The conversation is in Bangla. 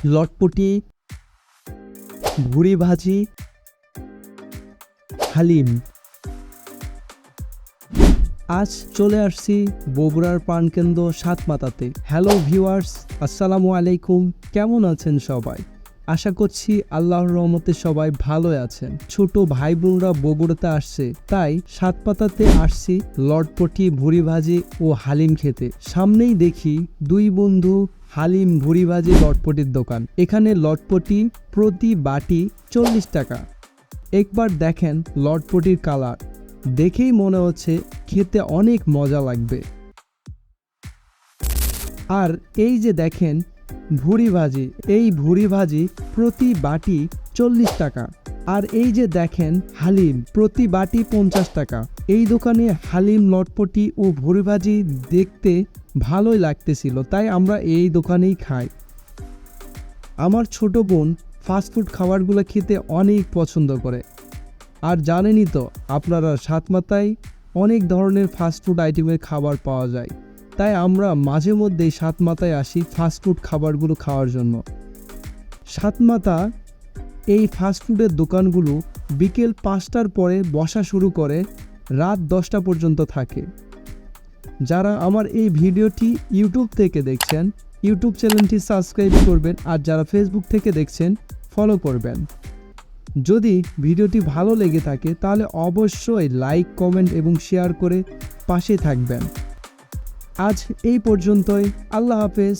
লটপটি, ভুড়ি ভাজি, হালিম। আজ চলে আসছি বগুড়ার প্রাণকেন্দ্র সাতমাথাতে। হ্যালো ভিউয়ার্স, আসসালামু আলাইকুম। কেমন আছেন সবাই? আশা করছি আল্লাহর রহমতে সবাই ভালো আছেন। ছোট ভাই বোনরা বগুড়াতে আসছে, তাই সাতপাতাতে আসছি লটপটি, ভুড়ি ভাজি ও হালিম খেতে। সামনেই দেখি দুই বন্ধু হালিম, ভুড়ি ভাজি, লটপটির দোকান। এখানে লটপটি প্রতি বাটি 40 টাকা। একবার দেখেন লটপটির কালার, দেখেই মনে হচ্ছে খেতে অনেক মজা লাগবে। আর এই যে দেখেন ভুড়ি ভাজি, এই ভুড়ি ভাজি প্রতি বাটি 40 টাকা। আর এই যে দেখেন হালিম, প্রতি বাটি 50 টাকা। এই দোকানে হালিম, লটপটি ও ভুড়ি ভাজি দেখতে ভালোই লাগতেছিল, তাই আমরা এই দোকানেই খাই। আমার ছোট বোন ফাস্টফুড খাবারগুলো খেতে অনেক পছন্দ করে। আর জানেনই তো আপনারা, সাতমাথায় অনেক ধরনের ফাস্টফুড আইটেমের খাবার পাওয়া যায়, তাই আমরা মাঝে মধ্যেই সাতমাথায় আসি ফাস্টফুড খাবারগুলো খাওয়ার জন্য। সাতমাথা এই ফাস্টফুডের দোকানগুলো বিকেল 5টার পরে বসা শুরু করে, রাত 10টা পর্যন্ত থাকে। যারা আমার এই ভিডিওটি ইউটিউব থেকে দেখছেন, ইউটিউব চ্যানেলটি সাবস্ক্রাইব করবেন, আর যারা ফেসবুক থেকে দেখছেন ফলো করবেন। যদি ভিডিওটি ভালো লেগে থাকে তাহলে অবশ্যই লাইক, কমেন্ট এবং শেয়ার করে পাশে থাকবেন। আজ এই পর্যন্তই। আল্লাহ হাফেজ।